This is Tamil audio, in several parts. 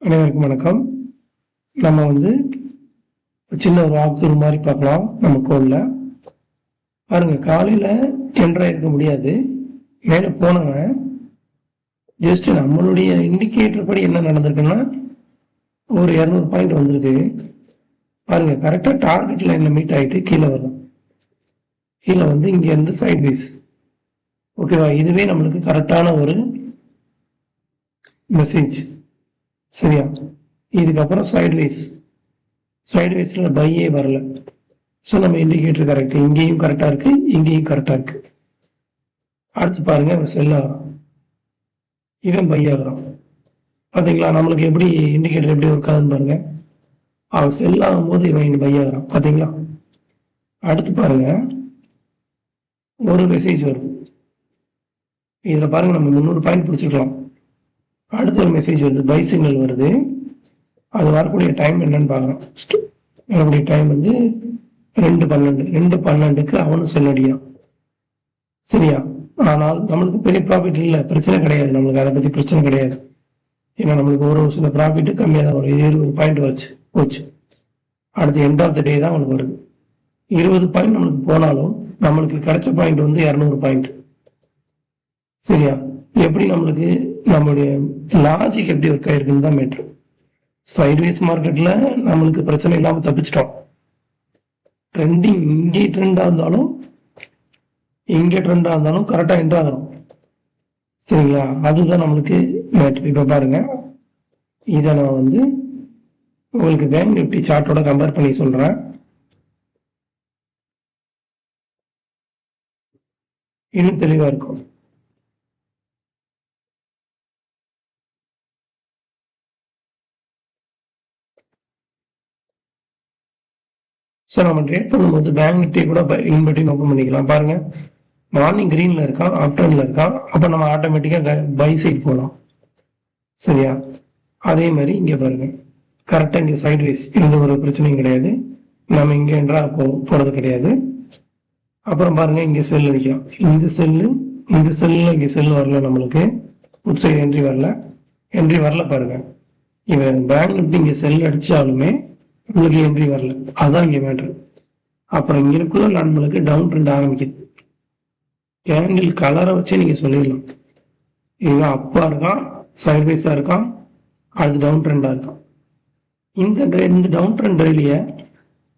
அனைவருக்கும் வணக்கம். நம்ம சின்ன ஒரு வாக்தூர் மாதிரி பார்க்கலாம். நம்ம கோல்ல பாருங்க, காலையில் என்ட்ராயிருக்க முடியாது. மேலே போனவன் ஜஸ்ட் நம்மளுடைய இண்டிகேட்டர் படி என்ன நடந்திருக்குன்னா ஒரு 200 பாயிண்ட் வந்திருக்கு. பாருங்க, கரெக்டாக டார்கெட் லைன்ல மீட் ஆகிட்டு கீழே வரும். கீழே இங்கேருந்து சைட்வேஸ். ஓகேவா? இதுவே நம்மளுக்கு கரெக்டான ஒரு மெசேஜ். சரியா? இதுக்கப்புறம் சைட்வேஸில் பையே வரல. ஸோ நம்ம இண்டிகேட்டர் கரெக்ட், இங்கேயும் கரெக்டாக இருக்கு, இங்கேயும் கரெக்டாக இருக்கு. அடுத்து பாருங்க, அவன் செல் ஆகிறான், இவன் பை ஆகிறான். பார்த்தீங்களா நம்மளுக்கு எப்படி இண்டிகேட்டர் எப்படி ஒர்க் ஆகுதுன்னு பாருங்க. அவன் செல் ஆகும்போது இவன் பை ஆகிறான். பார்த்தீங்களா? அடுத்து பாருங்க, ஒரு மெசேஜ் வருது. இதில் பாருங்க, நம்ம 300 பாயிண்ட் பிடிச்சிருக்கலாம். அடுத்த ஒரு மெசேஜ் வருது, பை சிக்னல் வருது. அது வரக்கூடிய டைம் என்னன்னு பார்க்குறோம். வரக்கூடிய டைம் 2:12. 2:12க்கு அவனும் செல் அடிக்கிறான். சரியா? ஆனால் நம்மளுக்கு பெரிய ப்ராஃபிட் இல்லை, பிரச்சனை கிடையாது. நம்மளுக்கு அதை பற்றி பிரச்சனை கிடையாது. ஏன்னா நம்மளுக்கு ஒரு சில ப்ராஃபிட்டு கம்மியாக தான் வரும். 20 பாயிண்ட் போச்சு. அடுத்து எண்ட் ஆஃப் த டே தான் அவனுக்கு வருது. 20 பாயிண்ட் நம்மளுக்கு போனாலும் நம்மளுக்கு கிடைச்ச பாயிண்ட் 200 பாயிண்ட். சரியா? எப்படி நம்மளுக்கு நம்மளுடைய லாஜிக் எப்படி ஒர்க் ஆயிருக்குன்னு தான் மேட்ரு. சைட்வேஸ் மார்க்கெட்ல நம்மளுக்கு பிரச்சனை இல்லாம தப்பிச்சிட்டோம். ட்ரெண்டிங் இங்கே ட்ரெண்டா இருந்தாலும் இங்கே ட்ரெண்டா இருந்தாலும் கரெக்டா என்ட்ரு ஆகிறோம். சரிங்களா? அதுதான் நம்மளுக்கு மேட்ரு. இப்ப பாருங்க, இதை நான் உங்களுக்கு பேங்க் நிஃப்டி சார்ட்டோட கம்பேர் பண்ணி சொல்றேன். இன்னும் தெளிவா இருக்கும். ஸோ நம்ம ட்ரேட் பண்ணும்போது பேங்க் நிஃப்டி கூட இன்வெர்டிங் ஓப்பன் பண்ணிக்கலாம். பாருங்க, மார்னிங் கிரீன்ல இருக்கான், ஆஃப்டர்நூன்ல இருக்கான். அப்போ நம்ம ஆட்டோமேட்டிக்கா பை சைட் போகலாம். சரியா? அதே மாதிரி இங்க பாருங்க, கரெக்டா இங்க சைட்வேஸ், எந்த ஒரு பிரச்சனையும் கிடையாது. நம்ம இங்க என்றா போறது கிடையாது. அப்புறம் பாருங்க, இங்க செல் அடிக்கலாம். இந்த செல்லு இங்க செல் வரல, நம்மளுக்கு புட் சைடு என்ட்ரி வரல. பாருங்க, இவன் பேங்க் நிஃப்டி இங்க செல் அடிச்சாலுமே உங்களுக்கு என்ட்ரி வரல. அதான் இங்க மேட்ரு. அப்புறம் இங்கக்குள்ள நம்மளுக்கு டவுன் ட்ரெண்ட் ஆரம்பிக்குது. கேண்டில் கலரை வச்சே நீங்க சொல்லிடலாம், இவன் அப்பா இருக்கான், சைட்வேஸா இருக்கான், அது டவுன் ட்ரெண்டா இருக்கான். இந்த டவுன் ட்ரெண்ட் ரயிலிய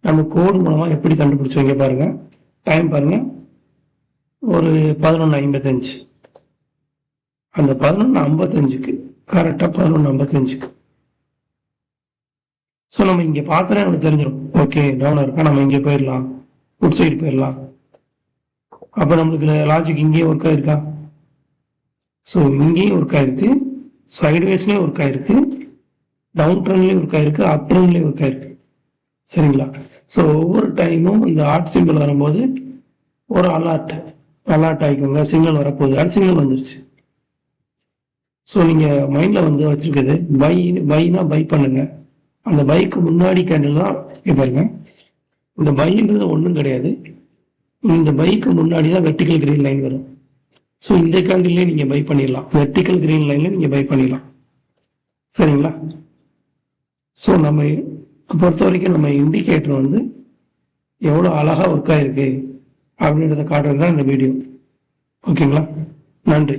நம்ம கோடு மூலமா எப்படி கண்டுபிடிச்சோங்க பாருங்க. டைம் பாருங்க, ஒரு 11:55. அந்த 11:55க்கு கரெக்டா 11:55க்கு. ஸோ நம்ம இங்கே பார்த்தோன்னா நமக்கு தெரிஞ்சிடும், ஓகே டவுனாக இருக்கா, நம்ம இங்கே போயிடலாம், புட் சைடு போயிடலாம். அப்போ நம்மளுக்கு லாஜிக் இங்கேயும் ஒர்க் ஆயிருக்கா? ஸோ இங்கேயும் ஒர்க் ஆயிருக்கு, சைட்வேஸ்லேயும் ஒர்க் ஆயிருக்கு, டவுன் ட்ரெண்ட்லேயும் ஒர்க் ஆயிருக்கு, அப் ட்ரெண்ட்லேயும் ஒர்க் ஆயிருக்கு. சரிங்களா? ஸோ ஒவ்வொரு டைமும் இந்த ஆர்ட் சிம்பிள் வரும்போது ஒரு அலர்ட் ஆகிக்கோங்க. சிக்னல் வரப்போகுது, அது சிக்னல் வந்துருச்சு. ஸோ நீங்கள் மைண்டில் வச்சிருக்குது பைனா பை பண்ணுங்க. அந்த பைக்கு முன்னாடி கேண்டில் தான் பாருங்க. இந்த பைன்றது ஒன்றும் கிடையாது, இந்த பைக்கு முன்னாடி தான் வெர்டிக்கல் கிரீன் லைன் வரும். ஸோ இந்த கேண்டில்லே நீங்க பை பண்ணிடலாம், வெர்டிக்கல் கிரீன் லைன்ல நீங்க பை பண்ணிடலாம். சரிங்களா? ஸோ நம்ம பொறுத்த வரைக்கும் நம்ம இண்டிகேட்டர் எவ்வளோ அழகா ஒர்க் ஆயிருக்கு அப்படின்றத காட்டுறது தான் இந்த வீடியோ. ஓகேங்களா? நன்றி.